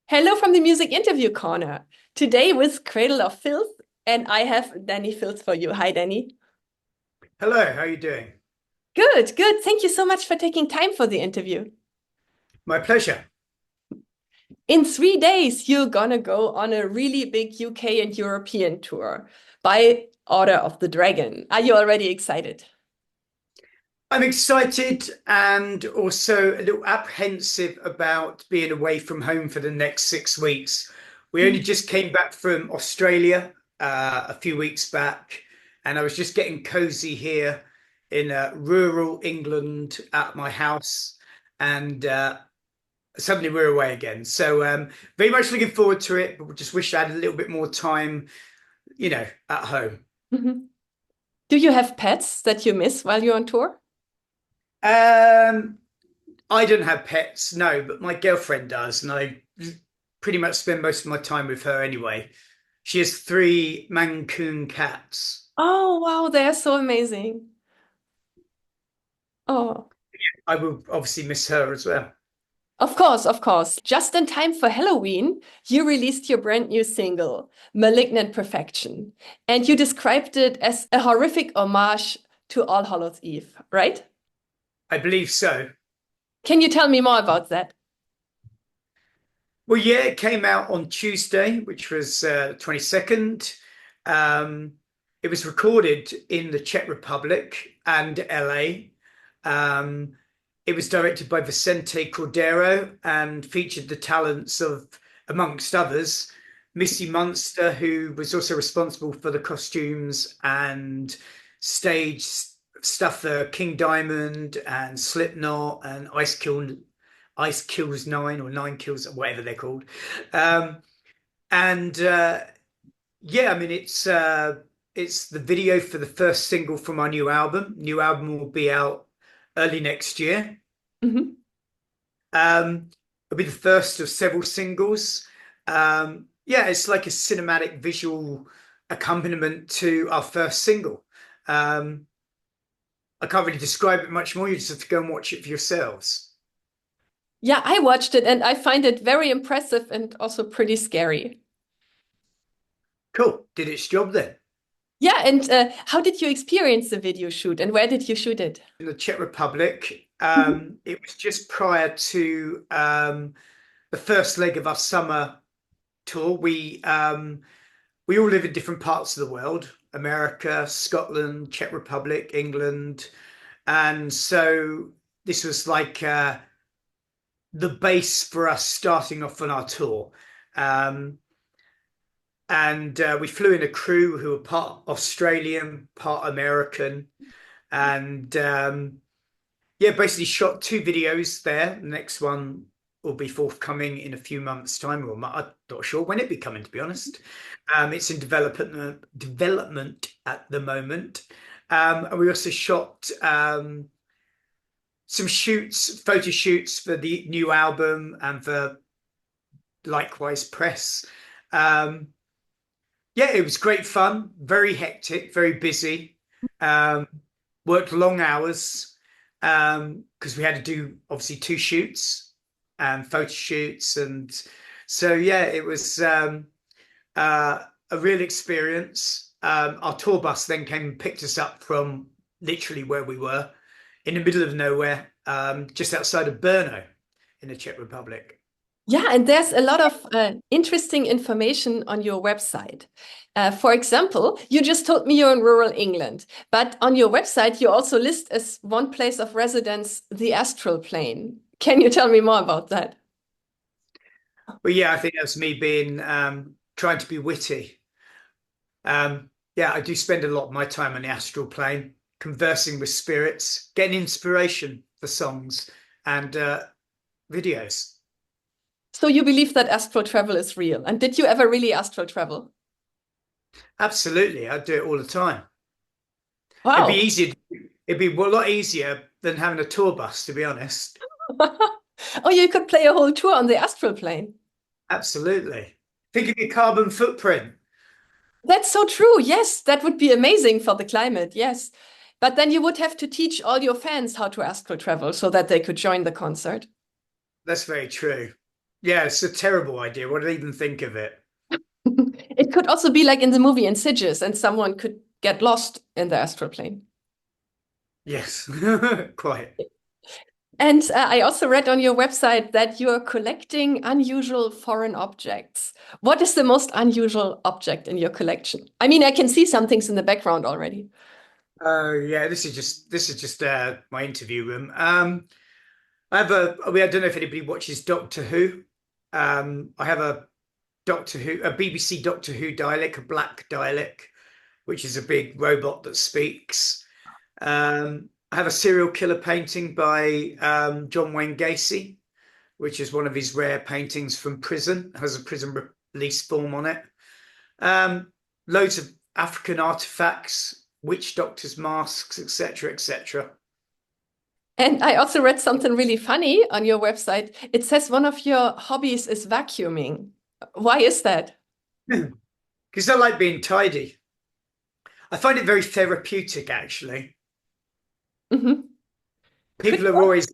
Hello from the Music Interview Corner. Today with Cradle of Filth, and I have Dani Filth for you. Hi, Dani. Hello, how are you doing? Good, good. Thank you so much for taking time for the interview. My pleasure. In 3 days, you're gonna go on a really big UK and European tour by Order of the Dragon. Are you already excited? I'm excited and also a little apprehensive about being away from home for the next 6 weeks. We only just came back from Australia a few weeks back, and I was just getting cozy here in rural England at my house, and suddenly we're away again. So very much looking forward to it, but we just wish I had a little bit more time, at home. Mhm. Do you have pets that you miss while you're on tour? Um, I don't have pets, no, but my girlfriend does, and I pretty much spend most of my time with her anyway. She has three Maine Coon cats. Oh, wow, they are so amazing. Oh. I will obviously miss her as well. Of course, of course. Just in time for Halloween, you released your brand new single, Malignant Perfection, and you described it as a horrific homage to All Hallows Eve, right? I believe so. Can you tell me more about that? Well, yeah, it came out on Tuesday, which was 22nd. Um, it was recorded in the Czech Republic and LA. Um, it was directed by Vicente Cordero and featured the talents of, amongst others, Missy Munster, who was also responsible for the costumes and stage stuff for King Diamond and Slipknot and Ice Kills Nine or Nine Kills, or whatever they're called. Um, and Yeah, I mean it's the video for the first single from our new album. New album will be out early next year. Mhm. It'll be the first of several singles. Yeah, it's like a cinematic visual accompaniment to our first single. Um, I can't really describe it much more. You just have to go and watch it for yourselves. Yeah, I watched it and I find it very impressive and also pretty scary. Cool. Did its job then. Yeah, and how did you experience the video shoot and where did you shoot it? In the Czech Republic, Mhm. it was just prior to the first leg of our summer tour. We all live in different parts of the world: America, Scotland, Czech Republic, England, and so this was like the base for us starting off on our tour. Um, and We flew in a crew who were part Australian, part American, and yeah, basically shot two videos there. The next one will be forthcoming in a few months' time, or I'm not sure when it'll be coming, to be honest. It's in development at the moment. And we also shot some photo shoots for the new album and for likewise press. Um, yeah, it was great fun, very hectic, very busy. Um, Worked long hours because we had to do obviously two shoots and photo shoots, and so yeah, it was a real experience. Our tour bus then came and picked us up from literally where we were in the middle of nowhere, just outside of Brno in the Czech Republic. Yeah, and there's a lot of interesting information on your website. For example, you just told me you're in rural England, but on your website, you also list as one place of residence the astral plane. Can you tell me more about that? But yeah, I think that's me being trying to be witty. Yeah, I do spend a lot of my time on the astral plane, conversing with spirits, getting inspiration for songs and videos. So you believe that astral travel is real. And did you ever really astral travel? Absolutely, I do it all the time. It'd be Wow. easier. It'd be a lot easier than having a tour bus, to be honest. Oh, you could play a whole tour on the astral plane. Absolutely. Think of your carbon footprint. That's so true. Yes, that would be amazing for the climate. Yes. But then you would have to teach all your fans how to astral travel so that they could join the concert. That's very true. Yeah, it's a terrible idea. What did I even think of it? It could also be like in the movie Insidious, and someone could get lost in the astral plane. Yes, quite. And I also read on your website that you are collecting unusual foreign objects. What is the most unusual object in your collection? I mean, I can see some things in the background already. Oh yeah, this is just my interview room. I don't know if anybody watches Doctor Who. I have a BBC Doctor Who Dalek, a black Dalek, which is a big robot that speaks. I have a serial killer painting by John Wayne Gacy, which is one of his rare paintings from prison. It has a prison release form on it. Um, Loads of African artifacts, witch doctors' masks, etc., etc. And I also read something really funny on your website. It says one of your hobbies is vacuuming. Why is that? Because I like being tidy. I find it very therapeutic, actually. Mhm. Could People are always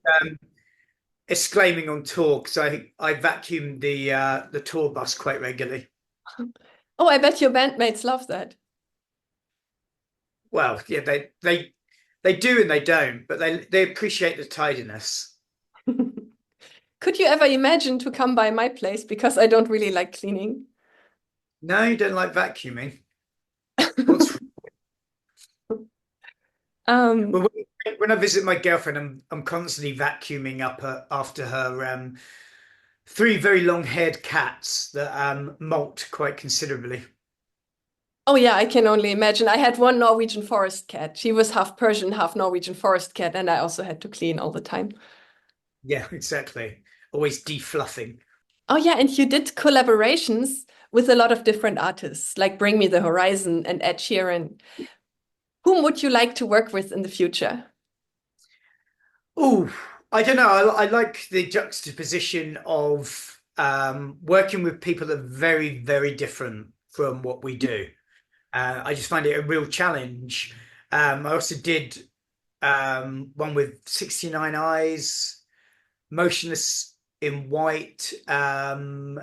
exclaiming on tour because I vacuum the tour bus quite regularly. Oh, I bet your bandmates love that. Well, yeah, they do and they don't, but they appreciate the tidiness. Could you ever imagine to come by my place because I don't really like cleaning? No, you don't like vacuuming. What's Um, well, when I visit my girlfriend, I'm constantly vacuuming up after her three very long-haired cats that molt quite considerably. oh yeah, I can only imagine. I had one Norwegian forest cat. She was half Persian, half Norwegian forest cat, and I also had to clean all the time. Yeah, exactly. Always defluffing. Oh yeah, and you did collaborations with a lot of different artists, like Bring Me the Horizon and Ed Sheeran. Whom would you like to work with in the future? Oh, I don't know. I like the juxtaposition of working with people that are very, very different from what we do. I just find it a real challenge. I also did one with 69 Eyes, Motionless in White, and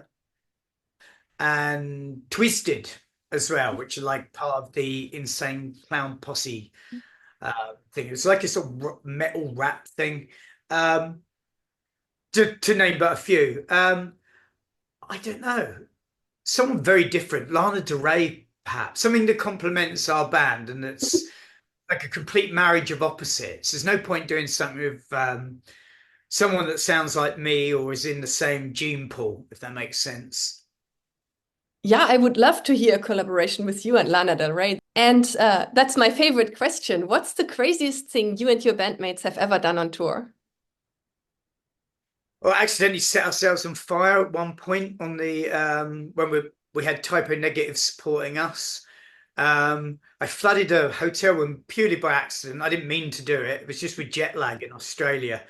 Twisted as well, which are like part of the Insane Clown Posse thing. It's like a sort of metal rap thing. Um, to name but a few. I don't know. Someone very different, Lana Del Rey, perhaps. Something that complements our band and it's like a complete marriage of opposites. There's no point doing something with someone that sounds like me or is in the same gene pool, if that makes sense. Yeah, I would love to hear a collaboration with you and Lana Del Rey. And that's my favorite question. What's the craziest thing you and your bandmates have ever done on tour? Or accidentally set ourselves on fire at one point on the when we had typo negative supporting us. I flooded a hotel room purely by accident. I didn't mean to do it. It was just with jet lag in Australia.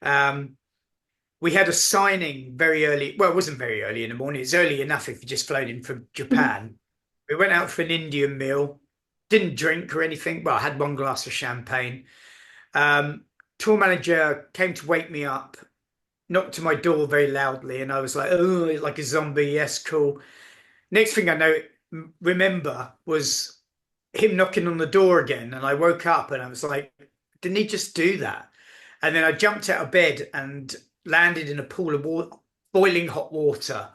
Um, we had a signing very early. Well, it wasn't very early in the morning. It's early enough if you just flown in from Japan. We went out for an Indian meal. Didn't drink or anything. Well, I had one glass of champagne. Um, Tour manager came to wake me up, knocked on my door very loudly, and I was like, oh, like a zombie. Yes, cool. Next thing I know, remember was him knocking on the door again, and I woke up and I was like, didn't he just do that? And then I jumped out of bed and landed in a pool of boiling hot water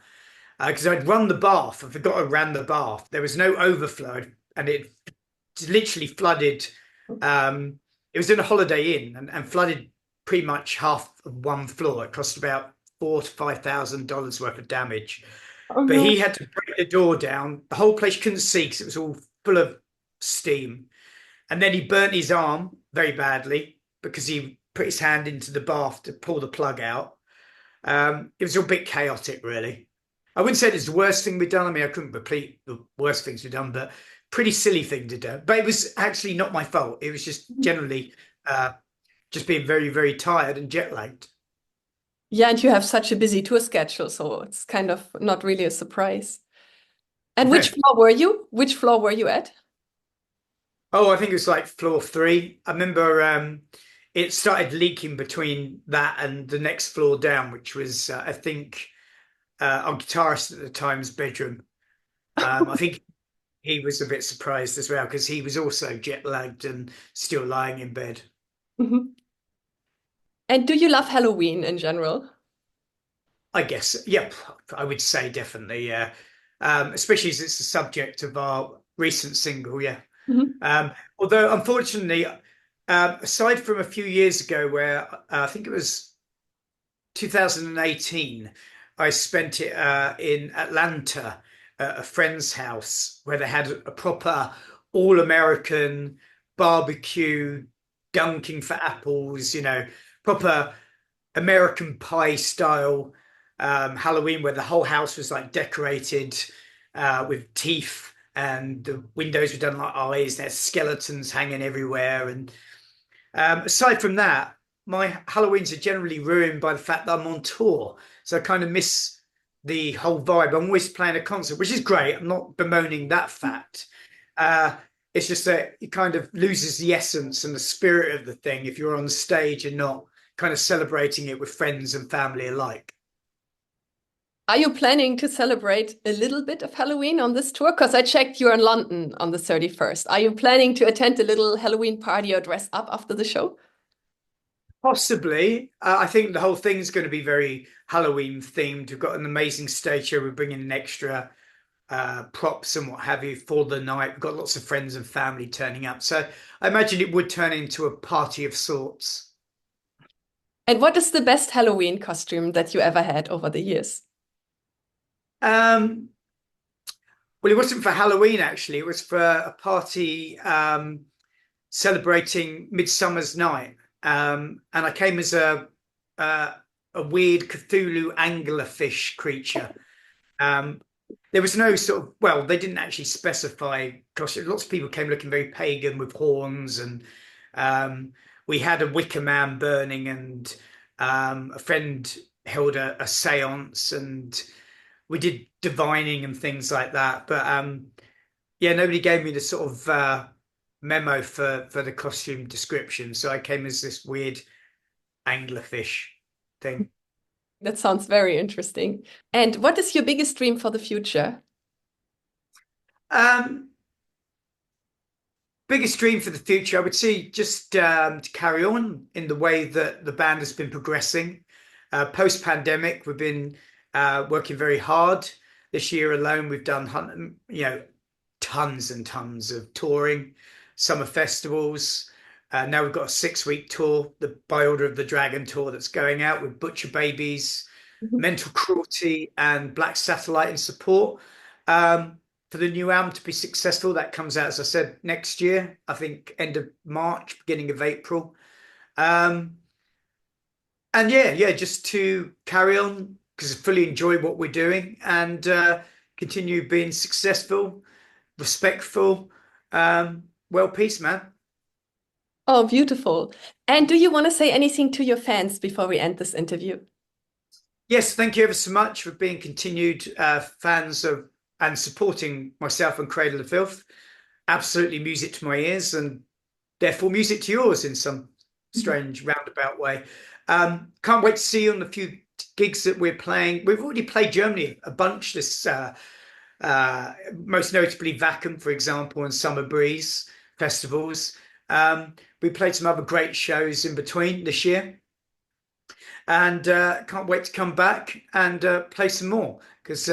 because I'd run the bath. I forgot I ran the bath. There was no overflow, and it literally flooded. Um, it was in a Holiday Inn and flooded pretty much half of one floor. It cost about $4,000 to $5,000 worth of damage. Oh But no. he had to break the door down. The whole place couldn't see because it was all full of steam. And then he burnt his arm very badly because he put his hand into the bath to pull the plug out. It was a bit chaotic, really. I wouldn't say it's the worst thing we've done. I mean, I couldn't repeat the worst things we've done, but pretty silly thing to do. But it was actually not my fault. It was just generally just being very, very tired and jet lagged. Yeah, and you have such a busy tour schedule, so it's kind of not really a surprise. And which floor were you? Which floor were you at? Oh, I think it was like floor three. I remember it started leaking between that and the next floor down, which was, I think, our guitarist at the time's bedroom. I think he was a bit surprised as well because he was also jet lagged and still lying in bed. Mhm. And do you love Halloween in general? I guess, yeah, I would say definitely, yeah. Especially as it's the subject of our recent single, yeah. Mhm. Although, unfortunately, aside from a few years ago where I think it was 2018, I spent it in Atlanta at a friend's house where they had a proper all-American barbecue, dunking for apples, proper American Pie style Halloween where the whole house was like decorated with teeth and the windows were done like eyes. There's skeletons hanging everywhere. And aside from that, my Halloweens are generally ruined by the fact that I'm on tour. So I kind of miss the whole vibe. I'm always playing a concert, which is great. I'm not bemoaning that fact. Uh, it's just that it kind of loses the essence and the spirit of the thing if you're on stage and not kind of celebrating it with friends and family alike. Are you planning to celebrate a little bit of Halloween on this tour? Because I checked you're in London on the 31st. Are you planning to attend a little Halloween party or dress up after the show? Possibly. I think the whole thing is going to be very Halloween themed. We've got an amazing stage show. We're bringing in extra props and what have you for the night. We've got lots of friends and family turning up. So I imagine it would turn into a party of sorts. And what is the best Halloween costume that you ever had over the years? Um, well, it wasn't for Halloween, actually. It was for a party celebrating Midsummer's Night. And I came as a, a weird Cthulhu anglerfish creature. Um, there was no sort of, well, they didn't actually specify costume. Lots of people came looking very pagan with horns, and we had a wicker man burning, and a friend held a seance, and we did divining and things like that. But yeah, nobody gave me the sort of memo for the costume description, so I came as this weird anglerfish thing. That sounds very interesting. And what is your biggest dream for the future? Um, Biggest dream for the future, I would say just to carry on in the way that the band has been progressing. Post-pandemic, we've been working very hard. This year alone, we've done, tons and tons of touring, summer festivals. Now we've got a 6-week tour, the By Order of the Dragon tour that's going out with Butcher Babies, Mhm. Mental Cruelty, and Black Satellite in support. Um, for the new album to be successful, that comes out, as I said, next year. I think end of March, beginning of April. Um, and yeah, just to carry on because I fully enjoy what we're doing and continue being successful, respectful, world peace, man. Oh, beautiful. And do you want to say anything to your fans before we end this interview? Yes, thank you ever so much for being continued fans of and supporting myself and Cradle of Filth. Absolutely music to my ears and therefore music to yours in some strange roundabout way. Can't wait to see you on the few gigs that we're playing. We've already played Germany a bunch this most notably Vacuum, for example, and Summer Breeze festivals. We played some other great shows in between this year, and can't wait to come back and play some more because,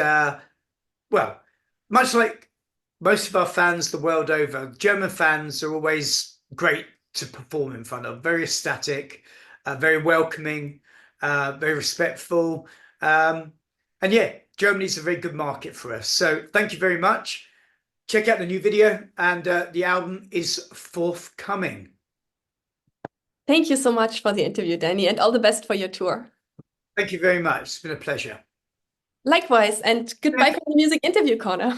well, much like most of our fans the world over, German fans are always great to perform in front of. Very ecstatic, very welcoming, very respectful. Um, and yeah, Germany's a very good market for us. So thank you very much. Check out the new video, and the album is forthcoming. Thank you so much for the interview, Danny, and all the best for your tour. Thank you very much. It's been a pleasure. Likewise, and goodbye from the Music Interview Corner.